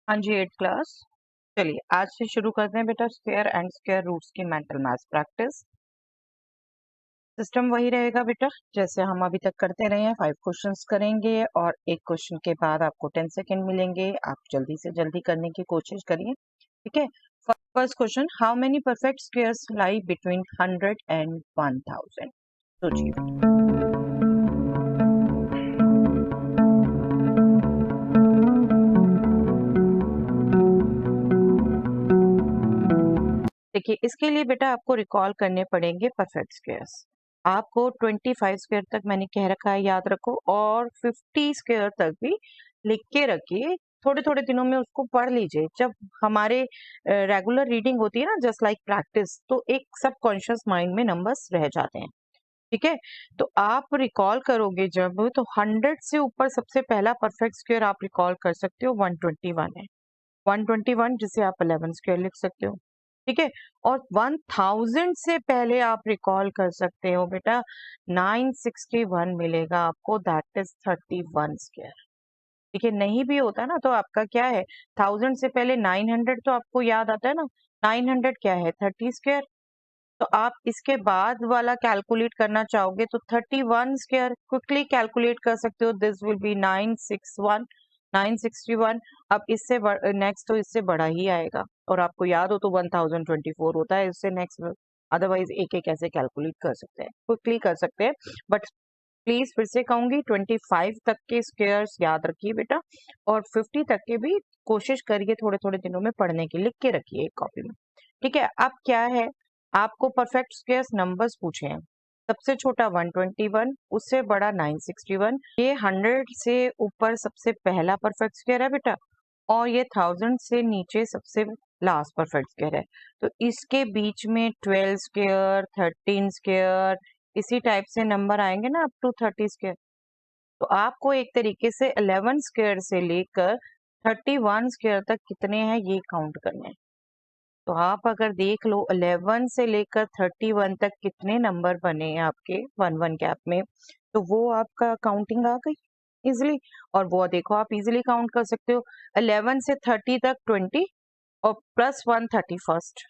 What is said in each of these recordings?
हाँ जी, 8th class. चलिए आज से शुरू करते हैं बेटा स्क्वायर एंड स्क्वायर रूट्स की मेंटल मैथ्स प्रैक्टिस। सिस्टम वही रहेगा बेटा जैसे हम अभी तक करते रहे हैं। 5 क्वेश्चंस करेंगे और एक क्वेश्चन के बाद आपको 10 सेकंड मिलेंगे। आप जल्दी से जल्दी करने की कोशिश करिए, ठीक है। First question, how many perfect squares lie between 100 and 1000? सोचिए बेटा। देखिए इसके लिए बेटा आपको रिकॉल करने पड़ेंगे परफेक्ट स्क्वायर्स। आपको 25 स्क्वायर तक मैंने कह रखा है, याद रखो, और 50 स्क्वायर तक भी लिख के रखिए। थोड़े थोड़े दिनों में उसको पढ़ लीजिए। जब हमारे रेगुलर रीडिंग होती है ना, जस्ट लाइक प्रैक्टिस, तो एक सबकॉन्शियस माइंड में नंबर्स रह जाते हैं, ठीक है। तो आप रिकॉल करोगे जब, तो 100 से ऊपर सबसे पहला परफेक्ट स्क्वायर आप रिकॉल कर सकते हो 121 है। 121 जिसे आप 11 स्क्वायर लिख सकते हो, ठीक है। और 1000 से पहले आप रिकॉल कर सकते हो बेटा 961 मिलेगा आपको, दैट इज 31 स्क्वायर, ठीक है। नहीं भी होता ना तो आपका क्या है, 1000 से पहले 900 तो आपको याद आता है ना। 900 क्या है, 30 स्क्वायर। तो आप इसके बाद वाला कैलकुलेट करना चाहोगे तो 31 स्क्वायर क्विकली कैलकुलेट कर सकते हो। This will be 961, 961। अब इससे नेक्स्ट तो इससे बड़ा ही आएगा, और आपको याद हो तो 1024 होता है इससे नेक्स्ट। अदरवाइज एक एक ऐसे कैलकुलेट कर सकते हैं, क्विकली कर सकते हैं। बट प्लीज फिर से कहूंगी 25 तक के स्क्वायर्स याद रखिए बेटा, और 50 तक के भी कोशिश करिए थोड़े थोड़े दिनों में पढ़ने की, लिख के रखिए एक कॉपी में, ठीक है। अब क्या है, आपको परफेक्ट स्क्वायर्स नंबर्स पूछे हैं। सबसे छोटा 121, उससे बड़ा 961। ये 100 से ऊपर सबसे पहला परफेक्ट स्क्वायर है बेटा, और ये 1000 से नीचे सबसे लास्ट परफेक्ट स्क्वायर है। तो इसके बीच में 12 स्क्वायर, 13 स्क्वायर, इसी टाइप से नंबर आएंगे ना अप टू 30 स्क्वायर। तो आपको एक तरीके से 11 स्क्वायर से लेकर 31 स्क्वायर तक कितने हैं ये काउंट करने हैं। तो आप अगर देख लो 11 से लेकर 31 तक कितने नंबर बने हैं आपके वन वन गैप में, तो वो आपका काउंटिंग आ गई इजिली। और वो देखो आप इजिली काउंट कर सकते हो, 11 से 30 तक 20, और प्लस 1 31st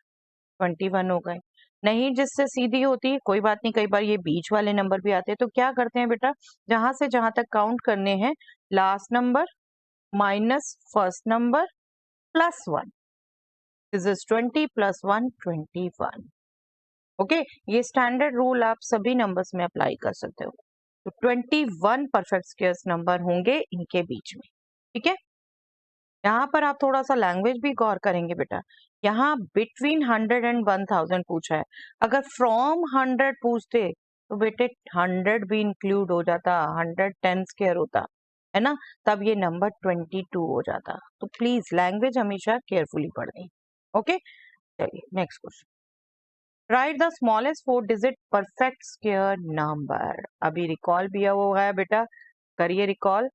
21 हो गए। नहीं जिससे सीधी होती है कोई बात नहीं, कई बार ये बीच वाले नंबर भी आते हैं। तो क्या करते हैं बेटा, जहां से जहां तक काउंट करने हैं, last number minus first number plus 1। This is 20 plus 1 21। Okay, ये स्टैंडर्ड रूल आप सभी नंबर्स में अप्लाई कर सकते हो। तो 21 परफेक्ट स्क्वायर्स नंबर होंगे इनके बीच में, ठीक है। यहाँ पर आप थोड़ा सा लैंग्वेज भी गौर करेंगे बेटा। यहाँ बिटवीन 100 एंड 1000 पूछा है। अगर फ्रॉम 100 पूछते तो बेटे 100 भी इंक्लूड हो जाता, 110 स्क्वायर होता है ना, तब ये नंबर 22 हो जाता। तो प्लीज लैंग्वेज हमेशा केयरफुली पढ़नी। ओके, चलिए next question. Right the smallest 4 digit perfect square number. अभी रिकॉल भी हुआ है बेटा, करिए recall.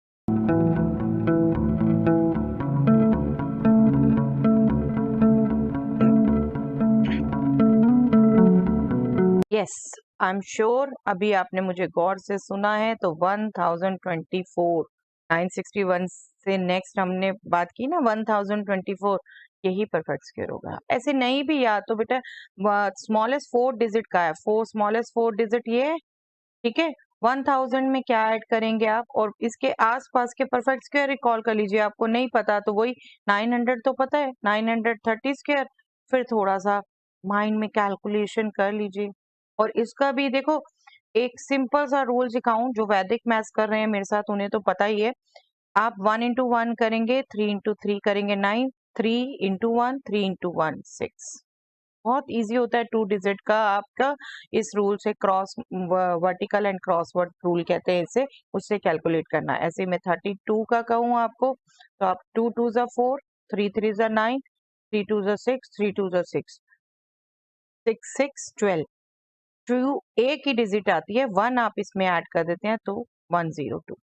Yes, I am sure अभी आपने मुझे गौर से सुना है। तो 1024, 961 से नेक्स्ट हमने बात की ना 1024, यही परफेक्ट स्क्वायर होगा। ऐसे नहीं भी याद तो बेटा स्मॉलेस्ट 4 डिजिट का है, फोर स्मॉलेस्ट 4 डिजिट ये है, ठीक है। 1000 में क्या ऐड करेंगे आप, और इसके आसपास के परफेक्ट स्क्वायर रिकॉल कर लीजिए। आपको नहीं पता तो वही 900 तो पता है, 930 स्क्वायर। फिर थोड़ा सा माइंड में कैलकुलेशन कर लीजिए। और इसका भी देखो, एक सिंपल सा रूल सिखाऊं, जो वैदिक मैथ्स कर रहे हैं मेरे साथ उन्हें तो पता ही है। आप 1 इंटू 1 करेंगे, 3 इंटू 3 करेंगे 9, 3 इंटू 1, 3 इंटू 1 6। बहुत इजी होता है 2 डिजिट का आपका। इस रूल से cross vertical and crossword rule कहते हैं इसे, उससे कैलकुलेट करना। ऐसे में 32 का कहूँ आपको, तो आप 2 2 जा 4, 3 3 जा 9, 3 2 जा 6, 3 2 जा 6, 6 6 12। टू एक ही डिजिट आती है, 1 आप इसमें ऐड कर देते हैं तो 102।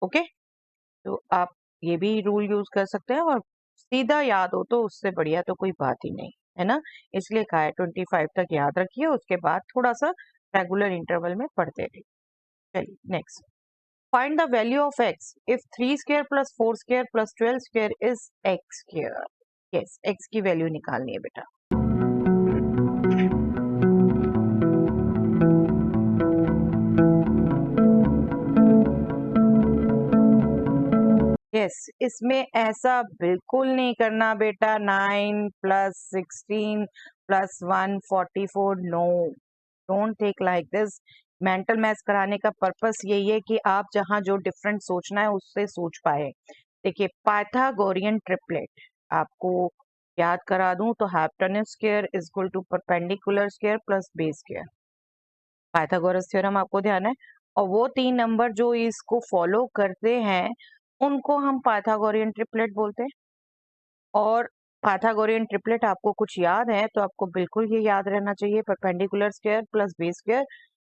ओके, तो आप ये भी रूल यूज कर सकते हैं, और सीधा याद हो तो उससे बढ़िया तो कोई बात ही नहीं है ना। इसलिए कहा है 25 तक याद रखिए, उसके बाद थोड़ा सा रेगुलर इंटरवल में पढ़ते रहिए। चलिए next. Find the value of x if 3 square plus 4 square plus 12 square is x square. Yes, x की वैल्यू निकालनी है बेटा। यस, इसमें ऐसा बिल्कुल नहीं करना बेटा। 9 plus 16 plus 144, no, don't think like this. Mental maths कराने का पर्पस यही है कि आप जहां जो डिफरेंट सोचना है उससे सोच पाए। देखिए, पाइथागोरियन ट्रिपलेट आपको याद करा दूं तो hypotenuse square is equal to perpendicular square plus base square. Pythagoras theorem आपको ध्यान है, और वो 3 नंबर जो इसको फॉलो करते हैं उनको हम पाइथागोरियन ट्रिपलेट बोलते हैं। और पाइथागोरियन ट्रिपलेट आपको कुछ याद है तो आपको बिल्कुल ये याद रहना चाहिए, perpendicular square plus base square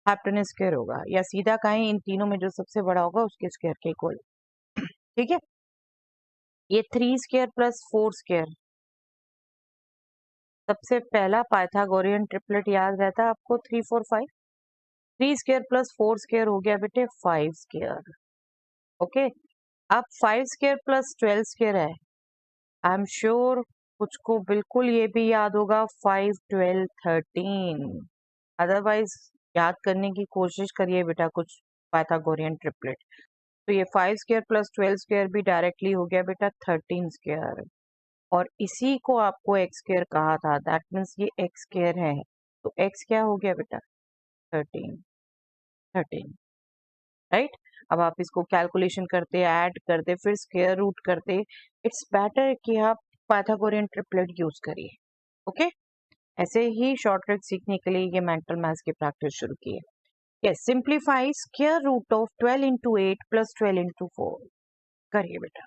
hypotenuse square होगा, या सीधा कहें इन तीनों में जो सबसे बड़ा होगा उसके स्क्वायर के इक्वल। ठीक है, ये 3 स्क्वायर प्लस 4 स्क्वायर, सबसे पहला पाइथागोरियन ट्रिपलेट याद रहता है आपको 3 4 5। 3 स्क्वायर प्लस 4 स्क्वायर हो गया बेटे 5 स्क्वायर। ओके, अब 5 स्क्वायर प्लस 12 स्क्वायर है। आई एम श्योर कुछ को बिल्कुल ये भी याद होगा, 5 12 13। अदरवाइज याद करने की कोशिश करिए बेटा कुछ पाइथागोरियन ट्रिपलेट। तो ये 5 स्क्वायर प्लस 12 स्क्वायर भी डायरेक्टली हो गया बेटा 13 स्क्वायर, और इसी को आपको एक्स स्क्वायर कहा था, दैट मीन्स ये एक्स स्क्वायर है। तो एक्स क्या हो गया बेटा 13, 13, राइट। अब आप इसको कैलकुलेशन करते, ऐड करते, फिर स्क्वायर रूट करते, इट्स बेटर कि आप पाइथागोरियन ट्रिपलेट यूज करिए। ओके, ऐसे ही शॉर्ट ट्रिक सीखने के लिए ये मेंटल मैथ्स की प्रैक्टिस शुरू की है। Yes, simplify square root of 12 into 8 plus 12 into 4 करिए बेटा।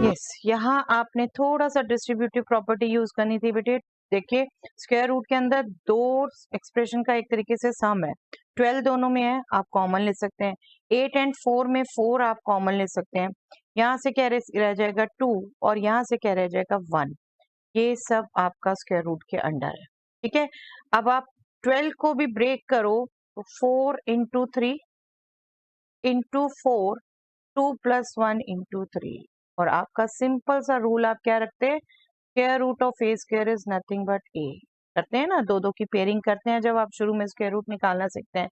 यस, यहाँ आपने थोड़ा सा डिस्ट्रीब्यूटिव प्रॉपर्टी यूज करनी थी बेटे। देखिए, स्क्वायर रूट के अंदर दो एक्सप्रेशन का एक तरीके से सम है, 12 दोनों में है, आप कॉमन ले सकते हैं। 8 एंड 4 में 4 आप कॉमन ले सकते हैं। यहाँ से क्या रह जाएगा 2, और यहाँ से क्या रह जाएगा 1। ये सब आपका स्क्वायर रूट के अंडर है। ठीक है, अब आप 12 को भी ब्रेक करो तो 4 इंटू 3 इंटू 4, 2 प्लस 1 इंटू 3, और आपका सिंपल सा रूल आप क्या रखते हैं, square root of A square is nothing but A. करते हैं ना, दो दो की पेयरिंग करते हैं जब आप शुरू में स्क्वायर रूट निकालना सीखते हैं।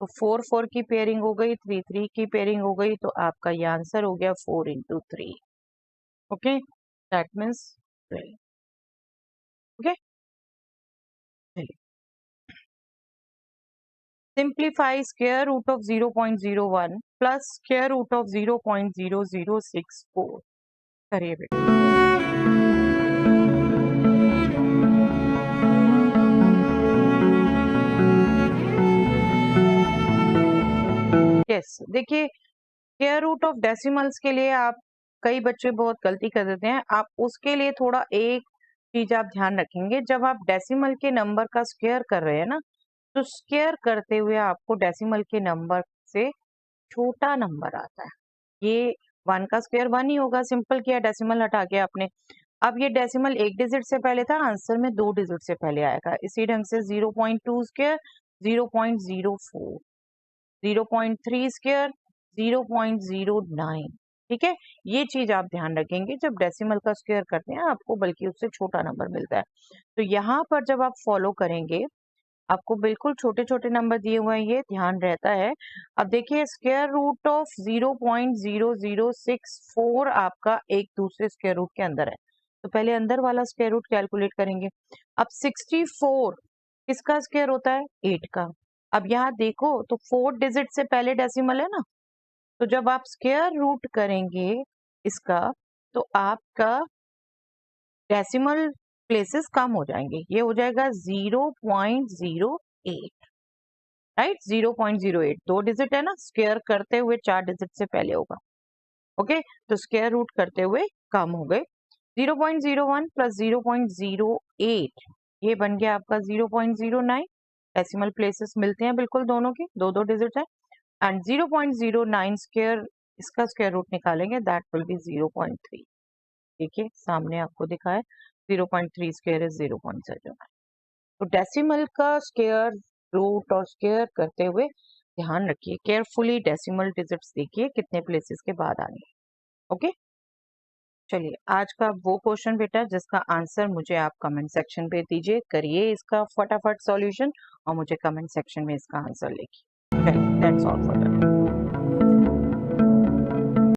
तो 4 4 की पेयरिंग हो गई, 3 3 की पेयरिंग हो गई, तो आपका ये आंसर हो गया 4 into 3। Okay, that means 12। Okay, simplify square root of 0.01 plus square root of 0.0064 करिए बेटा। यस, देखिए, स्क्वायर रूट ऑफ डेसिमल्स के लिए आप, कई बच्चे बहुत गलती कर देते हैं, आप उसके लिए थोड़ा एक चीज आप ध्यान रखेंगे, जब आप डेसिमल के नंबर का स्क्वायर कर रहे हैं ना, तो स्क्वायर करते हुए आपको डेसिमल के नंबर से छोटा नंबर आता है। ये 1 का स्क्वायर 1 ही होगा, सिंपल किया, डेसिमल हटा के आपने। अब ये डेसिमल एक डिजिट से पहले था, आंसर में 2 डिजिट से पहले आएगा। इसी ढंग से 0.2 स्क्वायर 0.04, 0.3 स्क्वायर 0.09। ठीक है, ये चीज आप ध्यान रखेंगे, जब डेसिमल का स्क्वायर करते हैं आपको बल्कि उससे छोटा नंबर मिलता है। तो यहाँ पर जब आप फॉलो करेंगे आपको बिल्कुल छोटे छोटे नंबर दिए हुए हैं, ये ध्यान रहता है। अब देखिए, स्क्वायर रूट ऑफ 0.0064 आपका एक दूसरे स्क्वायर रूट के अंदर है, तो पहले अंदर वाला स्क्वायर रूट कैलकुलेट करेंगे। अब 64 किसका स्क्वायर होता है, 8 का। अब यहाँ देखो तो 4 डिजिट से पहले डेसिमल है ना, तो जब आप स्क्वायर रूट करेंगे इसका तो आपका डेसिमल प्लेसेस कम हो जाएंगे, ये हो जाएगा 0.08, राइट। 0.08 दो डिजिट है ना, स्क्वायर करते हुए 4 डिजिट से पहले होगा। ओके, तो स्क्वायर रूट करते हुए कम हो गए। 0.01 प्लस 0.08 ये बन गया आपका 0.09। डेसिमल प्लेसेस मिलते हैं बिल्कुल दोनों की, दो दो डिजिट है। एंड 0.09 स्क्वायर, इसका स्क्वायर रूट निकालेंगे, दैट विल बी 0.3। देखिए सामने आपको दिखा है, 0.3 स्क्वायर इज 0.7। तो डेसिमल का स्क्वायर रूट और स्क्वायर करते हुए ध्यान रखिए, केयरफुली डेसिमल डिजिट्स देखिए कितने प्लेसेस के बाद आनी है। ओके, चलिए आज का वो क्वेश्चन बेटा जिसका आंसर मुझे आप कमेंट सेक्शन पे दीजिए, करिए इसका फटाफट सॉल्यूशन और मुझे कमेंट सेक्शन में इसका आंसर लिखिए। चलिए, दैट्स ऑल फॉर